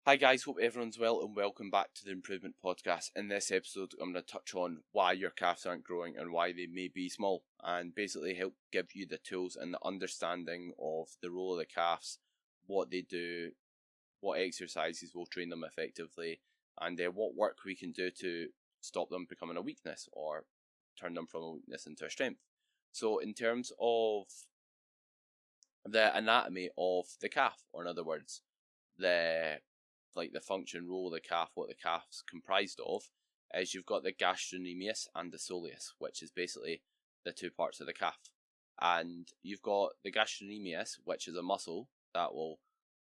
Hi guys, hope everyone's well and welcome back to the Improvement Podcast. In this episode, I'm going to touch on why your calves aren't growing and why they may be small, and basically help give you the tools and the understanding of the role of the calves, what they do, what exercises will train them effectively, and what work we can do to stop them becoming a weakness or turn them from a weakness into a strength. So in terms of the anatomy of the calf, or in other words, the function, role of the calf, what the calf's comprised of, is you've got the gastrocnemius and the soleus, which is basically the two parts of the calf. And you've got the gastrocnemius, which is a muscle that will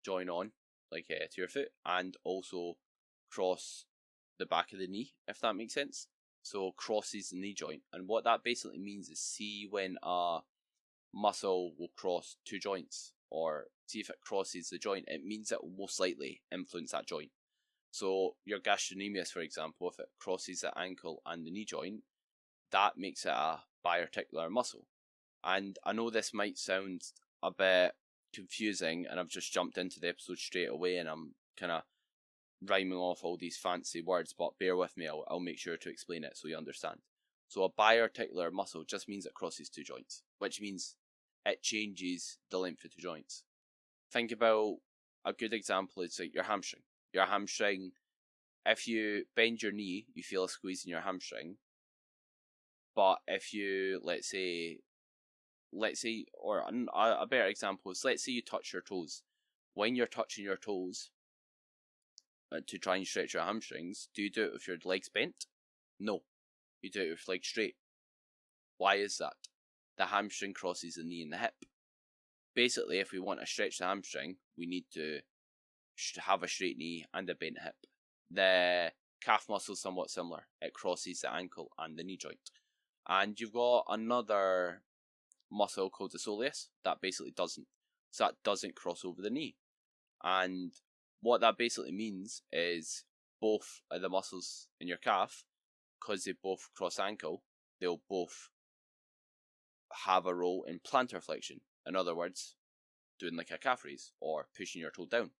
join on to your foot and also cross the back of the knee, if that makes sense. So crosses the knee joint. And what that basically means is, see when a muscle will cross two joints, or see if it crosses the joint, it means it will most likely influence that joint. So your gastrocnemius, for example, if it crosses the ankle and the knee joint, that makes it a biarticular muscle. And I know this might sound a bit confusing, and I've just jumped into the episode straight away and I'm kind of rhyming off all these fancy words, but bear with me, I'll make sure to explain it so you understand. So a biarticular muscle just means it crosses two joints, which means it changes the length of the joints. Think about a good example is like your hamstring. Your hamstring, if you bend your knee, you feel a squeeze in your hamstring. But if you, let's say, or a better example is, let's say you touch your toes. When you're touching your toes to try and stretch your hamstrings, do you do it with your legs bent? No, you do it with legs straight. Why is that? The hamstring crosses the knee and the hip. Basically, if we want to stretch the hamstring, we need to have a straight knee and a bent hip. The calf muscle is somewhat similar. It crosses the ankle and the knee joint. And you've got another muscle called the soleus that basically doesn't. So that doesn't cross over the knee. And what that basically means is both of the muscles in your calf, because they both cross ankle, they'll both have a role in plantar flexion. In other words, doing like a calf raise or pushing your toe down.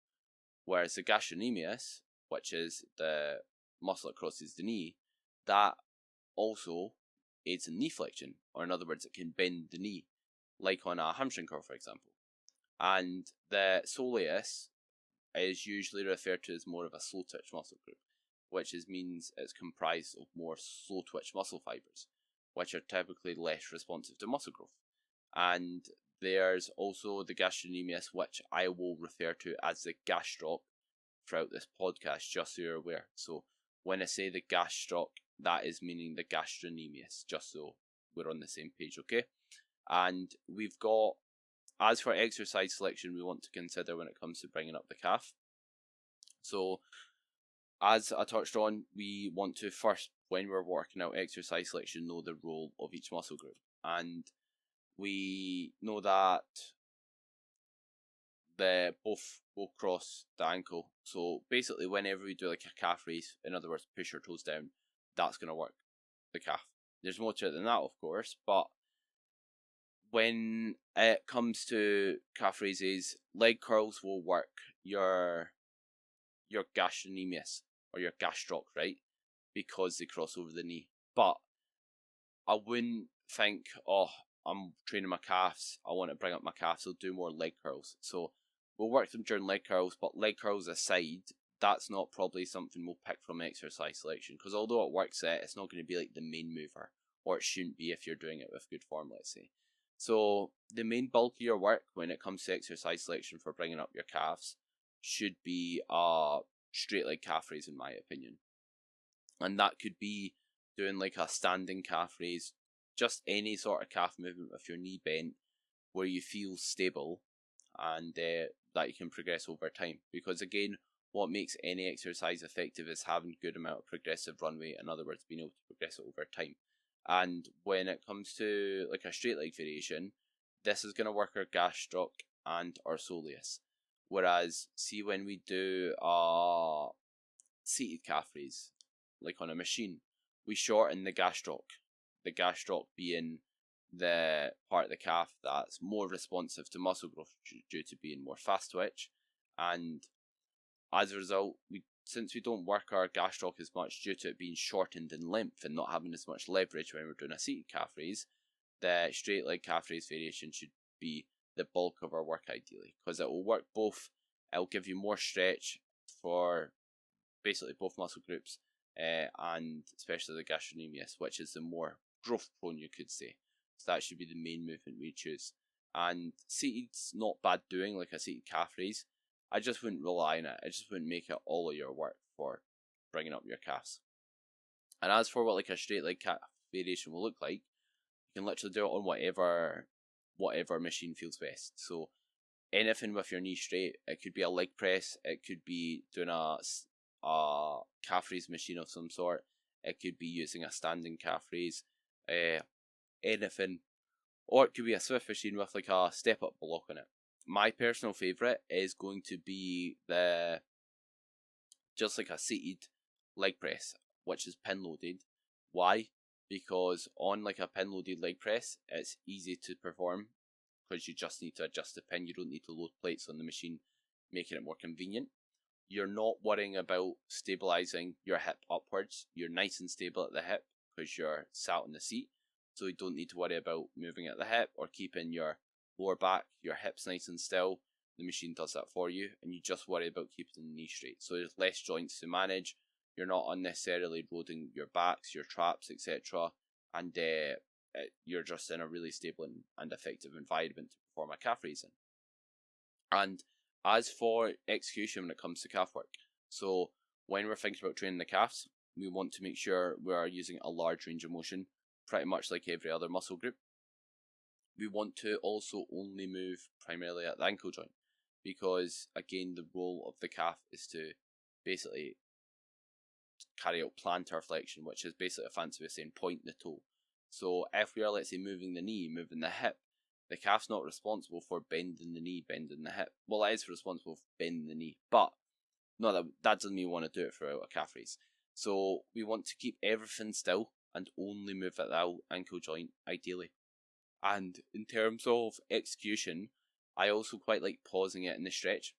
Whereas the gastrocnemius, which is the muscle that crosses the knee, that also aids in knee flexion, or in other words, it can bend the knee, like on a hamstring curl, for example. And the soleus is usually referred to as more of a slow twitch muscle group, which means it's comprised of more slow twitch muscle fibers, which are typically less responsive to muscle growth. And there's also the gastrocnemius, which I will refer to as the gastroc throughout this podcast, just so you're aware. So when I say the gastroc, that is meaning the gastrocnemius, just so we're on the same page, okay? And we've got, as for exercise selection, we want to consider when it comes to bringing up the calf. So as I touched on, we want to first, when we're working out exercise selection, know the role of each muscle group. And we know that the both will cross the ankle. So basically, whenever we do like a calf raise, in other words, push your toes down, that's going to work the calf. There's more to it than that, of course, but when it comes to calf raises, leg curls will work your gastrocnemius or your gastroc, right? Because they cross over the knee. But I wouldn't think, oh, I'm training my calves, I want to bring up my calves, so do more leg curls. So we'll work them during leg curls, but leg curls aside, that's not probably something we'll pick from exercise selection, because although it works it, it's not going to be like the main mover, or it shouldn't be if you're doing it with good form, let's say. So the main bulk of your work when it comes to exercise selection for bringing up your calves should be a straight leg calf raise, in my opinion. And that could be doing like a standing calf raise, just any sort of calf movement with your knee bent where you feel stable and that you can progress over time. Because again, what makes any exercise effective is having a good amount of progressive runway, in other words, being able to progress it over time. And when it comes to like a straight leg variation, this is going to work our gastroc and our soleus. Whereas, see, when we do a seated calf raise, like on a machine, we shorten the gastroc being the part of the calf that's more responsive to muscle growth due to being more fast twitch, and as a result, since we don't work our gastroc as much due to it being shortened in length and not having as much leverage when we're doing a seated calf raise, the straight leg calf raise variation should be the bulk of our work ideally, because it will work both. It'll give you more stretch for basically both muscle groups, and especially the gastrocnemius, which is the more growth prone, you could say. So that should be the main movement we choose. And seated's not bad doing, like a seated calf raise. I just wouldn't rely on it. I just wouldn't make it all of your work for bringing up your calves. And as for what like a straight leg calf variation will look like, you can literally do it on whatever machine feels best. So anything with your knee straight. It could be a leg press. It could be doing a calf raise machine of some sort. It could be using a standing calf raise. Anything. Or it could be a Swift machine with like a step up block on it. My personal favourite is going to be just like a seated leg press, which is pin loaded. Why? Because on like a pin loaded leg press, it's easy to perform because you just need to adjust the pin. You don't need to load plates on the machine, making it more convenient. You're not worrying about stabilising your hip upwards. You're nice and stable at the hip because you're sat on the seat. So you don't need to worry about moving at the hip or keeping your lower back, your hips nice and still. The machine does that for you, and you just worry about keeping the knee straight. So there's less joints to manage. You're not unnecessarily loading your backs, your traps, etc. And you're just in a really stable and effective environment to perform a calf raise in. And as for execution when it comes to calf work, so when we're thinking about training the calves, we want to make sure we are using a large range of motion, pretty much like every other muscle group. We want to also only move primarily at the ankle joint, because again the role of the calf is to basically carry out plantar flexion, which is basically a fancy way of saying point the toe. So if we are, let's say, moving the knee, moving the hip, the calf's not responsible for bending the knee, bending the hip. Well, it is responsible for bending the knee, but no, that doesn't mean we want to do it throughout a calf raise. So we want to keep everything still and only move at the ankle joint, ideally. And in terms of execution, I also quite like pausing it in the stretch.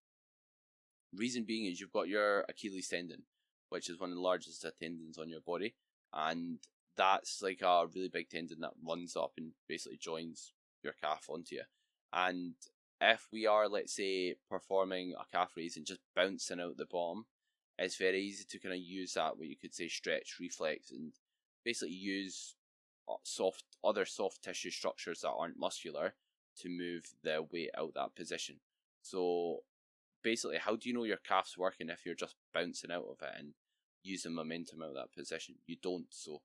Reason being is you've got your Achilles tendon, which is one of the largest tendons on your body, and that's like a really big tendon that runs up and basically joins your calf onto you. And if we are, let's say, performing a calf raise and just bouncing out the bottom, it's very easy to kind of use that, what you could say, stretch reflex, and basically use other soft tissue structures that aren't muscular to move the weight out that position. So basically, how do you know your calf's working if you're just bouncing out of it and using momentum out of that position? You don't. So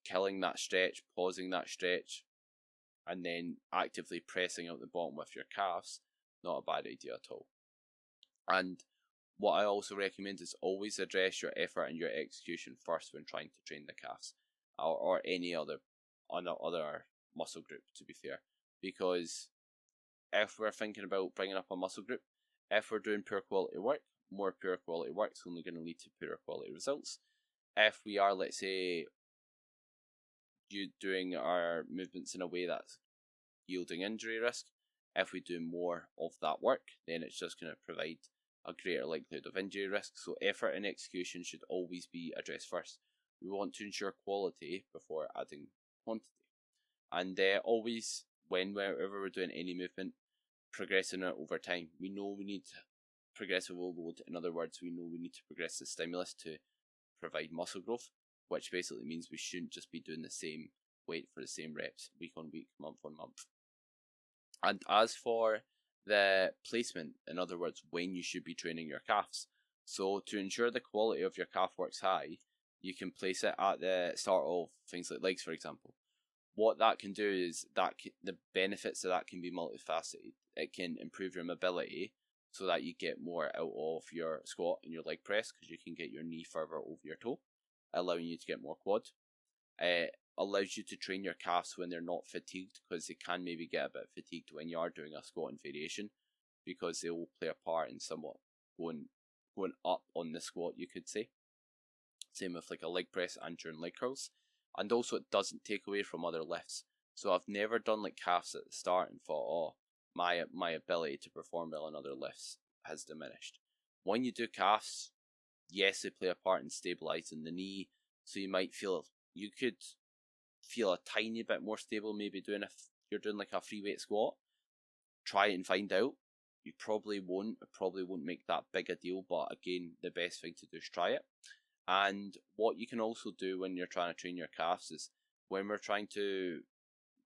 killing that stretch, pausing that stretch, and then actively pressing out the bottom with your calves, not a bad idea at all. And what I also recommend is always address your effort and your execution first when trying to train the calves, or any other muscle group, to be fair. Because if we're thinking about bringing up a muscle group, if we're doing poor quality work, more poor quality work is only going to lead to poorer quality results. If we are, let's say, doing our movements in a way that's yielding injury risk, if we do more of that work, then it's just going to provide a greater likelihood of injury risk. So effort and execution should always be addressed first. We want to ensure quality before adding quantity. And always, whenever we're doing any movement, progressing it over time. We know we need progressive overload. In other words, we know we need to progress the stimulus to provide muscle growth, which basically means we shouldn't just be doing the same weight for the same reps week on week, month on month. And as for the placement, in other words, when you should be training your calves, so to ensure the quality of your calf works high, you can place it at the start of things like legs, for example. What that can do is the benefits of that can be multifaceted. It can improve your mobility so that you get more out of your squat and your leg press, because you can get your knee further over your toe, allowing you to get more quad. It allows you to train your calves when they're not fatigued, because they can maybe get a bit fatigued when you are doing a squat and variation, because they will play a part in somewhat going up on the squat, you could say. Same with like a leg press and during leg curls. And also it doesn't take away from other lifts. So I've never done like calves at the start and thought, oh, my ability to perform well on other lifts has diminished. when you do calves, yes, they play a part in stabilizing the knee. So you could feel a tiny bit more stable maybe if you're doing like a free weight squat. Try it and find out. You probably won't. It probably won't make that big a deal, but again, the best thing to do is try it. And what you can also do when you're trying to train your calves is when we're trying to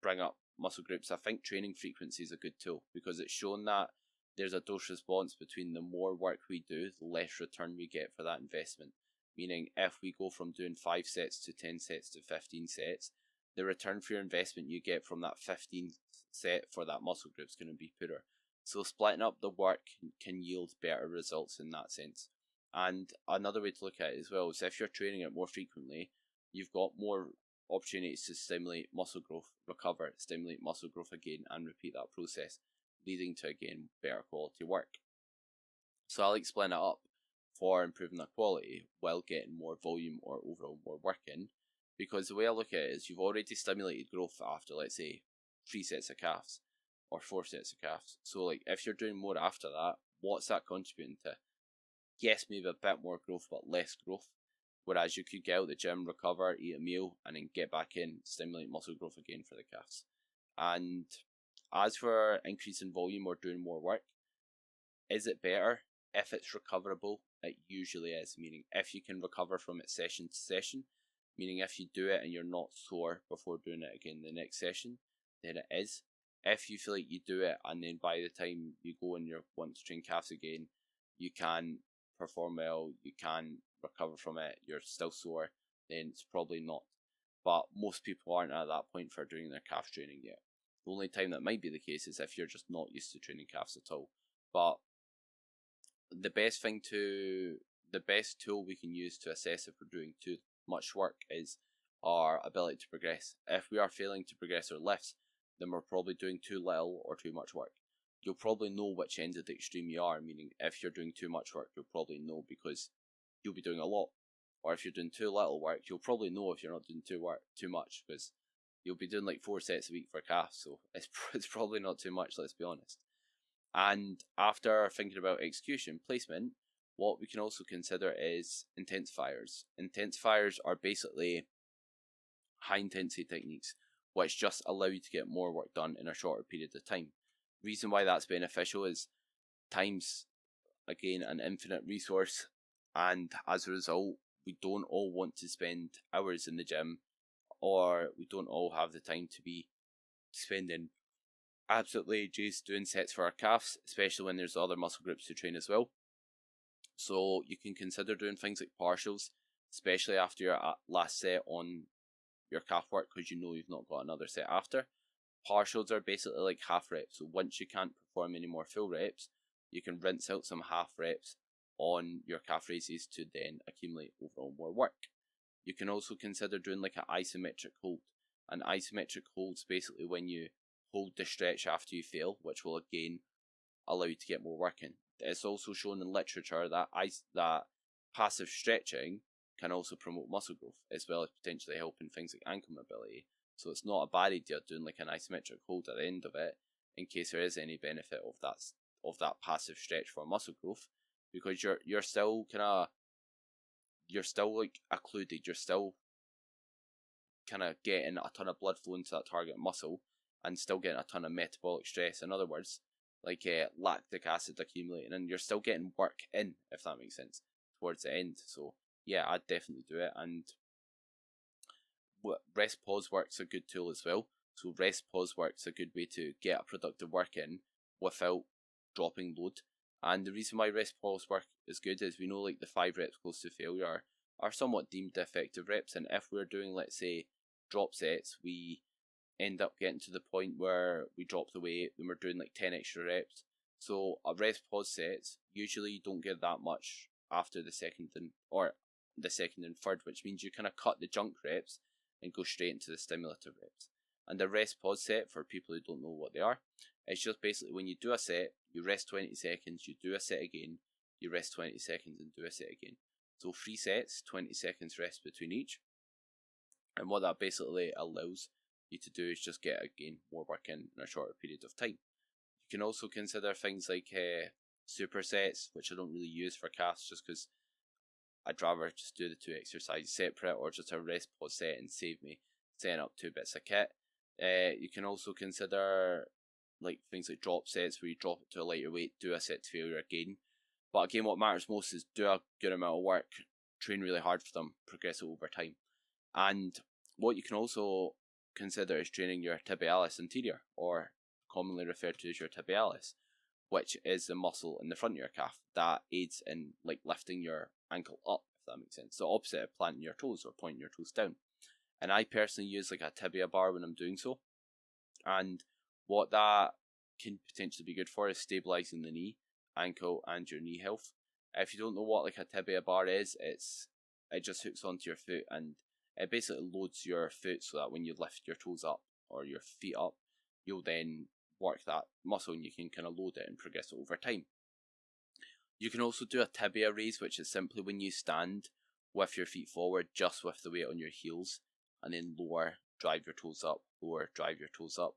bring up muscle groups, I think training frequency is a good tool because it's shown that there's a dose response between the more work we do, the less return we get for that investment. Meaning if we go from doing 5 sets to 10 sets to 15 sets, the return for your investment you get from that 15 set for that muscle group is going to be poorer. So splitting up the work can yield better results in that sense. And another way to look at it as well is if you're training it more frequently, you've got more opportunities to stimulate muscle growth, recover, stimulate muscle growth again, and repeat that process, leading to, again, better quality work. So I like splitting it up for improving that quality while getting more volume or overall more work in, because the way I look at it is you've already stimulated growth after, let's say, 3 sets of calves or 4 sets of calves. So like if you're doing more after that, what's that contributing to? Yes, maybe a bit more growth, but less growth. Whereas you could get out the gym, recover, eat a meal, and then get back in, stimulate muscle growth again for the calves. And as for increasing volume or doing more work, is it better? If it's recoverable, it usually is. Meaning if you can recover from it session to session, meaning if you do it and you're not sore before doing it again the next session, then it is. If you feel like you do it and then by the time you go and you want to train calves again, you can perform well, you can recover from it, you're still sore, then it's probably not. But most people aren't at that point for doing their calf training yet. The only time that might be the case is if you're just not used to training calves at all. But the best tool we can use to assess if we're doing too much work is our ability to progress. If we are failing to progress our lifts, then we're probably doing too little or too much work. You'll probably know which end of the extreme you are, meaning if you're doing too much work, you'll probably know because you'll be doing a lot. Or if you're doing too little work, you'll probably know if you're not doing too much because you'll be doing like 4 sets a week for calves, so it's probably not too much, let's be honest. And after thinking about execution placement, what we can also consider is intensifiers. Intensifiers are basically high intensity techniques which just allow you to get more work done in a shorter period of time. Reason why that's beneficial is time's, again, an infinite resource, and as a result, we don't all want to spend hours in the gym, or we don't all have the time to be spending absolutely ages doing sets for our calves, especially when there's other muscle groups to train as well. So you can consider doing things like partials, especially after your last set on your calf work because you know you've not got another set after. Partials are basically like half reps, so once you can't perform any more full reps, you can rinse out some half reps on your calf raises to then accumulate overall more work. You can also consider doing like an isometric hold. An isometric hold's basically when you hold the stretch after you fail, which will again allow you to get more work in. It's also shown in literature that passive stretching can also promote muscle growth, as well as potentially helping things like ankle mobility. So it's not a bad idea doing like an isometric hold at the end of it, in case there is any benefit of that passive stretch for muscle growth, because you're still like occluded, you're still kind of getting a ton of blood flow into that target muscle and still getting a ton of metabolic stress. In other words, like lactic acid accumulating, and you're still getting work in, if that makes sense, towards the end. So yeah, I'd definitely do it. And rest pause work's a good tool as well. So rest pause work's a good way to get a productive work in without dropping load. And the reason why rest pause work is good is we know like the 5 reps close to failure are somewhat deemed effective reps, and if we're doing, let's say, drop sets, we end up getting to the point where we drop the weight and we're doing like 10 extra reps. So a rest pause sets, usually you don't get that much after the second and third, which means you kind of cut the junk reps and go straight into the stimulative reps. And the rest pause set, for people who don't know what they are, it's just basically when you do a set, you rest 20 seconds, you do a set again, you rest 20 seconds and do a set again. So 3 sets, 20 seconds rest between each. And what that basically allows you to do is just get, again, more work in a shorter period of time. You can also consider things like supersets, which I don't really use for calves just because I'd rather just do the 2 exercises separate, or just a rest pause set and save me setting up 2 bits of kit. You can also consider like things like drop sets where you drop it to a lighter weight, do a set to failure again. But again, what matters most is do a good amount of work, train really hard for them, progress it over time. And what you can also consider is training your tibialis anterior, or commonly referred to as your tibialis, which is the muscle in the front of your calf that aids in like lifting your ankle up, if that makes sense. So opposite of planting your toes or pointing your toes down. And I personally use like a tibia bar when I'm doing so. And what that can potentially be good for is stabilizing the knee, ankle, and your knee health. If you don't know what like a tibia bar is, it just hooks onto your foot and it basically loads your foot so that when you lift your toes up or your feet up, you'll then work that muscle and you can kind of load it and progress it over time. You can also do a tibia raise, which is simply when you stand with your feet forward, just with the weight on your heels, and then lower, drive your toes up, lower, drive your toes up.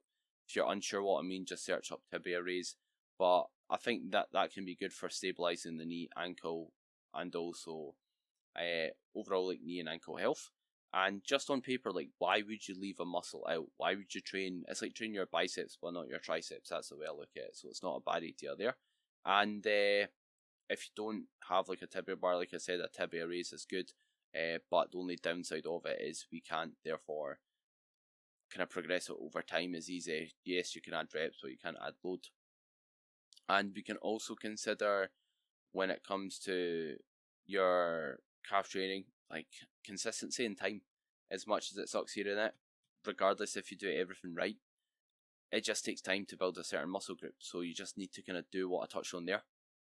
If you're unsure what I mean, just search up tibia raise. But I think that can be good for stabilizing the knee, ankle, and also overall like knee and ankle health. And just on paper, like, why would you leave a muscle out? Why would you train? It's like train your biceps, but not your triceps. That's the way I look at it. So it's not a bad idea there. And if you don't have like a tibia bar, like I said, a tibia raise is good. But the only downside of it is we can't therefore kind of progress it over time as easy. Yes, you can add reps, but you can't add load. And we can also consider when it comes to your calf training, like consistency and time. As much as it sucks hearing it, regardless if you do everything right, it just takes time to build a certain muscle group. So you just need to kind of do what I touched on there.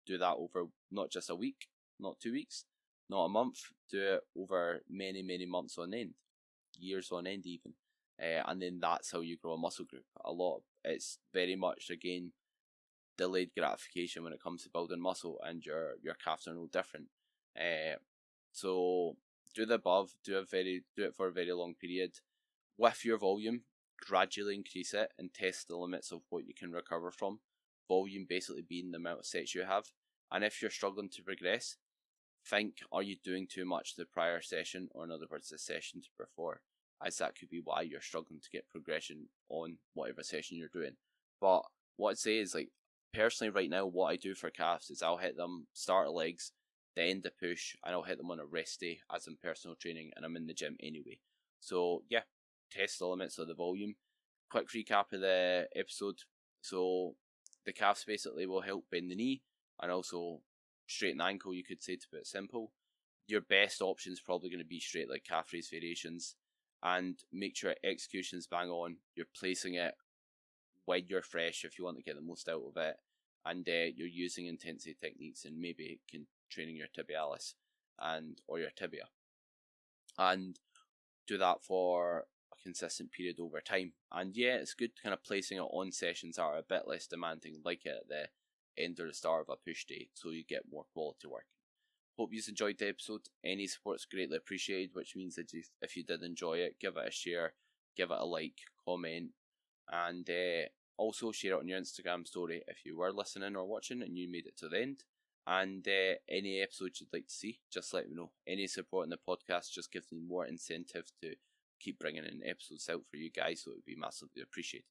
Do that over not just a week, not 2 weeks, not a month. Do it over many, many months on end, years on end even. And then that's how you grow a muscle group. It's very much, again, delayed gratification when it comes to building muscle, and your calves are no different. So do the above, do it for a very long period. With your volume, gradually increase it and test the limits of what you can recover from. Volume basically being the amount of sets you have. And if you're struggling to progress, think, are you doing too much the prior session, or in other words, the session to before, as that could be why you're struggling to get progression on whatever session you're doing. But what I'd say is, like, personally right now, what I do for calves is I'll hit them start of legs, the end of push, and I'll hit them on a rest day as in personal training, and I'm in the gym anyway. So yeah, test the limits of the volume. Quick recap of the episode. So the calves basically will help bend the knee and also straighten the ankle, you could say, to put it simple. Your best option is probably going to be straight leg calf raise variations, and make sure execution's bang on. You're placing it when you're fresh if you want to get the most out of it, and you're using intensity techniques and maybe training your tibialis or your tibia, and do that for a consistent period over time. And yeah, it's good kind of placing it on sessions that are a bit less demanding, like at the end or the start of a push day, so you get more quality work. Hope you enjoyed the episode. Any support's greatly appreciated, which means that if you did enjoy it, give it a share, give it a like, comment, and also share it on your Instagram story if you were listening or watching and you made it to the end. And any episodes you'd like to see, just let me know. Any support in the podcast just gives me more incentive to keep bringing in episodes out for you guys, so it would be massively appreciated.